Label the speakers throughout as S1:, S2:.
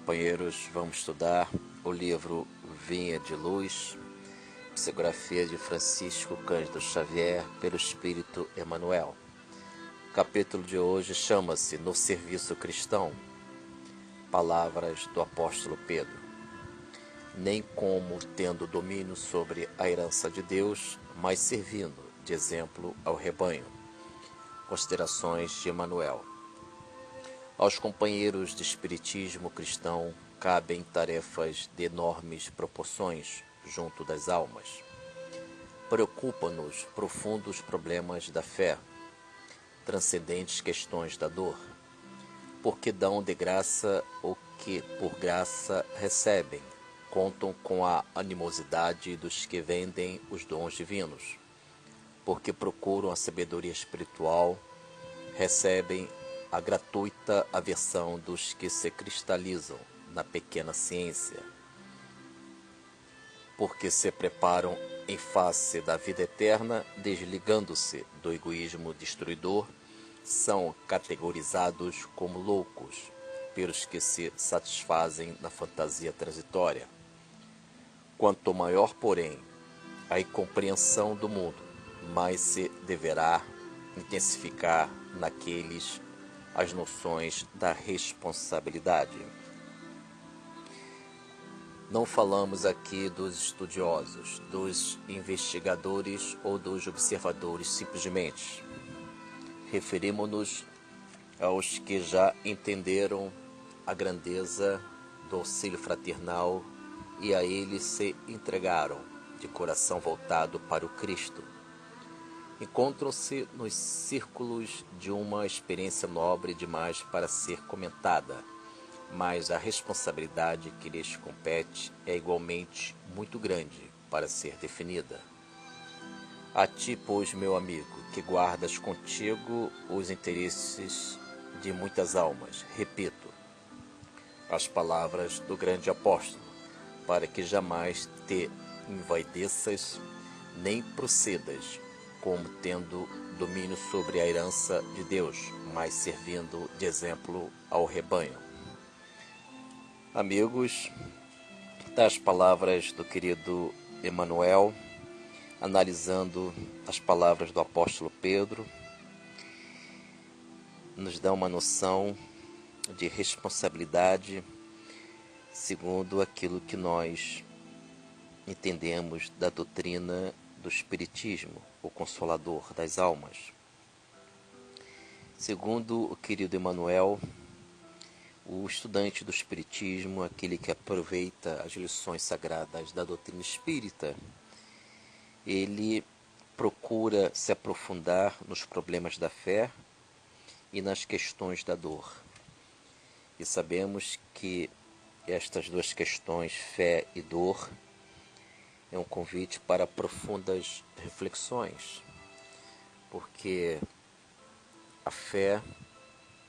S1: companheiros, vamos estudar o livro Vinha de Luz, psicografia de Francisco Cândido Xavier, pelo Espírito Emmanuel. O capítulo de hoje chama-se No Serviço Cristão, palavras do apóstolo Pedro. Nem como tendo domínio sobre a herança de Deus, mas servindo de exemplo ao rebanho. Considerações de Emmanuel. Aos companheiros de espiritismo cristão cabem tarefas de enormes proporções junto das almas. Preocupam-nos profundos problemas da fé, transcendentes questões da dor, porque dão de graça o que por graça recebem, contam com a animosidade dos que vendem os dons divinos, porque procuram a sabedoria espiritual, recebem a gratuita aversão dos que se cristalizam na pequena ciência, porque se preparam em face da vida eterna, desligando-se do egoísmo destruidor, são categorizados como loucos pelos que se satisfazem na fantasia transitória. Quanto maior, porém, a incompreensão do mundo, mais se deverá intensificar naqueles as noções da responsabilidade. Não falamos aqui dos estudiosos, dos investigadores ou dos observadores simplesmente. Referimos-nos aos que já entenderam a grandeza do auxílio fraternal e a ele se entregaram de coração voltado para o Cristo. Encontram-se nos círculos de uma experiência nobre demais para ser comentada, mas a responsabilidade que lhes compete é igualmente muito grande para ser definida. A ti, pois, meu amigo, que guardas contigo os interesses de muitas almas, repito as palavras do grande apóstolo, para que jamais te envaideças nem procedas como tendo domínio sobre a herança de Deus, mas servindo de exemplo ao rebanho. Amigos, das palavras do querido Emmanuel, analisando as palavras do apóstolo Pedro, nos dá uma noção de responsabilidade segundo aquilo que nós entendemos da doutrina do Espiritismo, o Consolador das almas. Segundo o querido Emmanuel, o estudante do Espiritismo, aquele que aproveita as lições sagradas da doutrina espírita, ele procura se aprofundar nos problemas da fé e nas questões da dor. E sabemos que estas duas questões, fé e dor, é um convite para profundas reflexões, porque a fé,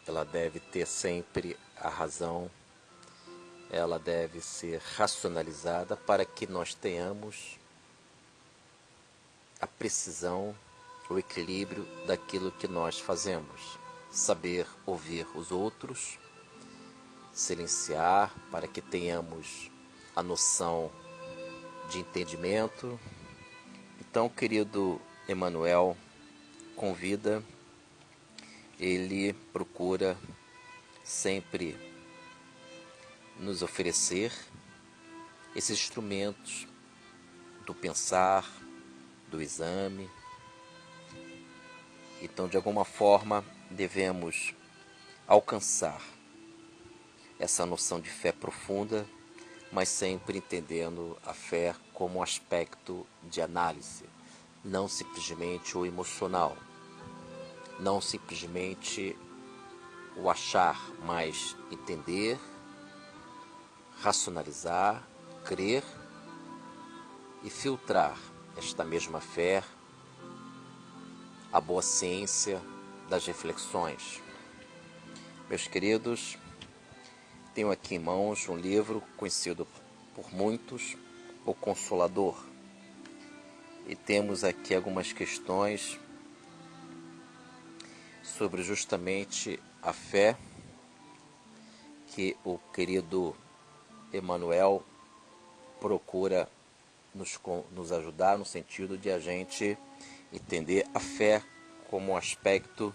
S1: ela deve ter sempre a razão, ela deve ser racionalizada para que nós tenhamos a precisão, o equilíbrio daquilo que nós fazemos, saber ouvir os outros, silenciar para que tenhamos a noção de entendimento. Então, o querido Emmanuel convida, ele procura sempre nos oferecer esses instrumentos do pensar, do exame. Então, de alguma forma, devemos alcançar essa noção de fé profunda, mas sempre entendendo a fé como um aspecto de análise, não simplesmente o emocional, não simplesmente o achar, mas entender, racionalizar, crer e filtrar esta mesma fé, a boa ciência das reflexões. Meus queridos, tenho aqui em mãos um livro conhecido por muitos, O Consolador. E temos aqui algumas questões sobre justamente a fé que o querido Emmanuel procura nos ajudar no sentido de a gente entender a fé como um aspecto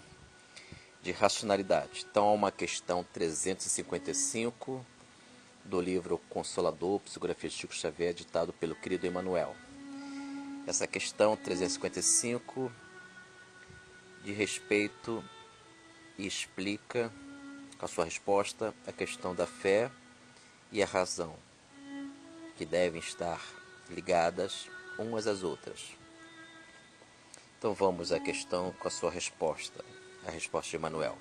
S1: de racionalidade. Então, há uma questão 355 do livro Consolador, Psicografia de Chico Xavier, ditado pelo querido Emmanuel. Essa questão 355 de respeito e explica, com a sua resposta, a questão da fé e a razão, que devem estar ligadas umas às outras. Então vamos à questão com a sua resposta, a resposta de Emmanuel.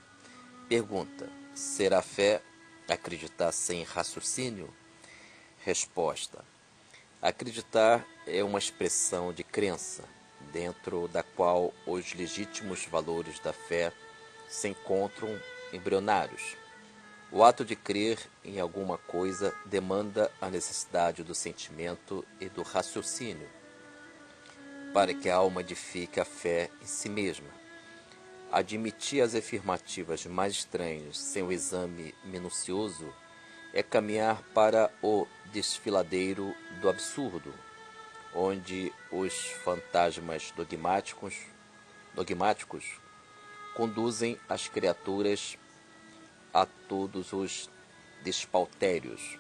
S1: Pergunta: será fé acreditar sem raciocínio? Resposta: acreditar é uma expressão de crença, dentro da qual os legítimos valores da fé se encontram embrionários. O ato de crer em alguma coisa demanda a necessidade do sentimento e do raciocínio, para que a alma edifique a fé em si mesma. Admitir as afirmativas mais estranhas sem o exame minucioso é caminhar para o desfiladeiro do absurdo, onde os fantasmas dogmáticos conduzem as criaturas a todos os despautérios,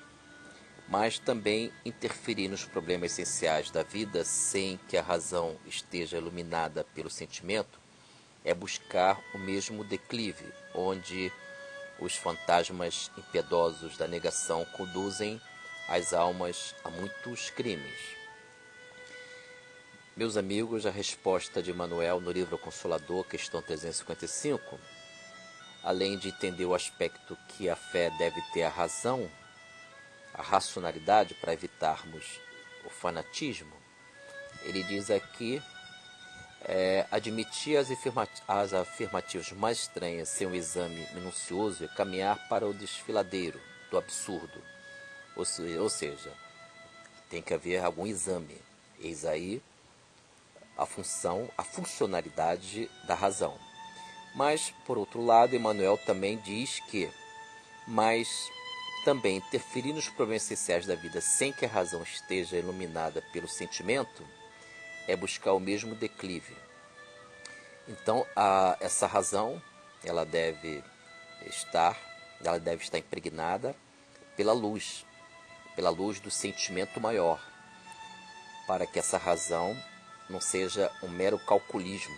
S1: mas também interferir nos problemas essenciais da vida sem que a razão esteja iluminada pelo sentimento é buscar o mesmo declive, onde os fantasmas impiedosos da negação conduzem as almas a muitos crimes. Meus amigos, a resposta de Emmanuel no livro Consolador, questão 355, além de entender o aspecto que a fé deve ter a razão, a racionalidade para evitarmos o fanatismo, ele diz aqui admitir as afirmativas mais estranhas sem um exame minucioso e caminhar para o desfiladeiro do absurdo. Ou seja, tem que haver algum exame. Eis aí a funcionalidade da razão. Mas, por outro lado, Emmanuel também diz que, mas também interferir nos problemas essenciais da vida sem que a razão esteja iluminada pelo sentimento é buscar o mesmo declive. Então, essa razão, ela deve estar impregnada pela luz do sentimento maior, para que essa razão não seja um mero calculismo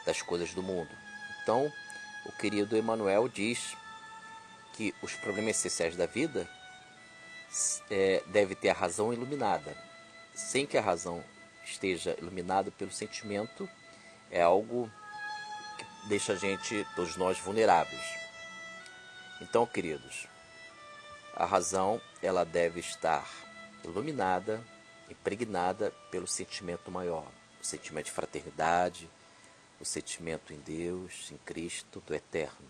S1: das coisas do mundo. Então, o querido Emmanuel diz que os problemas essenciais da vida deve ter a razão iluminada. Sem que a razão esteja iluminada pelo sentimento, é algo que deixa a gente, todos nós, vulneráveis. Então, queridos, a razão ela deve estar iluminada, impregnada pelo sentimento maior, o sentimento de fraternidade, o sentimento em Deus, em Cristo, do eterno.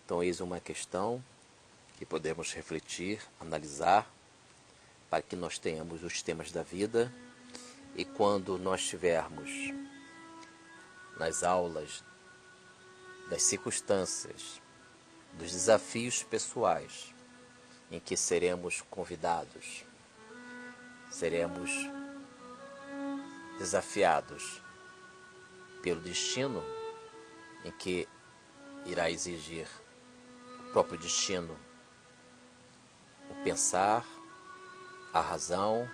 S1: Então, eis uma questão que podemos refletir, analisar, para que nós tenhamos os temas da vida e quando nós estivermos nas aulas das circunstâncias, dos desafios pessoais em que seremos convidados, seremos desafiados pelo destino em que irá exigir o próprio destino, o pensar, a razão,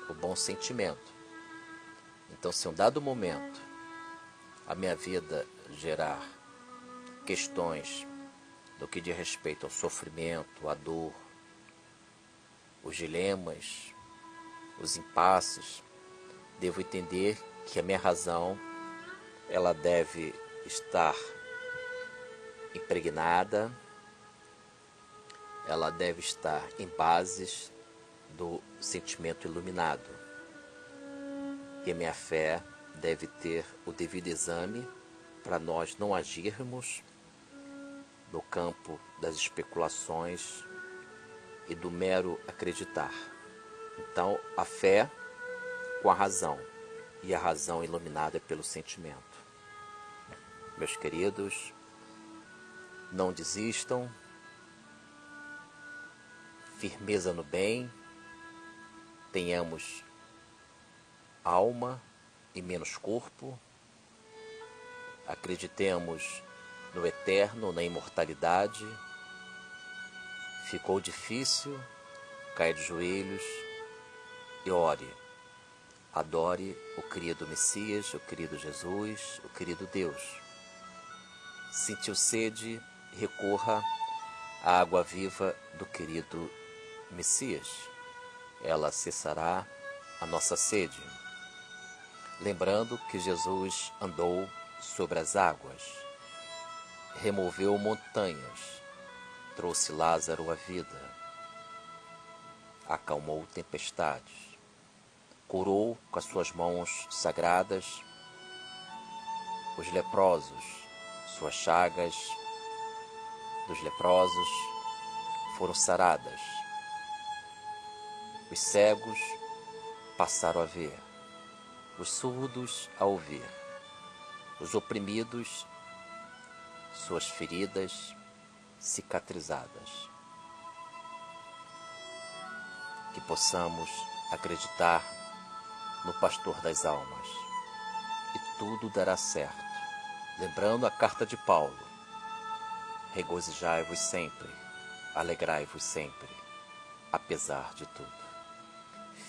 S1: o bom sentimento. Então, se em um dado momento a minha vida gerar questões do que diz respeito ao sofrimento, à dor, os dilemas, os impasses, devo entender que a minha razão ela deve estar impregnada, ela deve estar em bases do sentimento iluminado. E a minha fé deve ter o devido exame para nós não agirmos no campo das especulações e do mero acreditar. Então, a fé com a razão e a razão iluminada pelo sentimento. Meus queridos, não desistam, firmeza no bem, tenhamos alma e menos corpo, acreditemos no eterno, na imortalidade. Ficou difícil, caia de joelhos e ore. Adore o querido Messias, o querido Jesus, o querido Deus. Sentiu sede, recorra à água viva do querido Messias. Ela cessará a nossa sede. Lembrando que Jesus andou sobre as águas, removeu montanhas, trouxe Lázaro à vida, acalmou tempestades, curou com as suas mãos sagradas os leprosos, suas chagas dos leprosos foram saradas, os cegos passaram a ver, os surdos a ouvir, os oprimidos, suas feridas cicatrizadas. Que possamos acreditar no pastor das almas e tudo dará certo. Lembrando a carta de Paulo: regozijai-vos sempre, alegrai-vos sempre, apesar de tudo.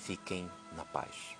S1: Fiquem na paz.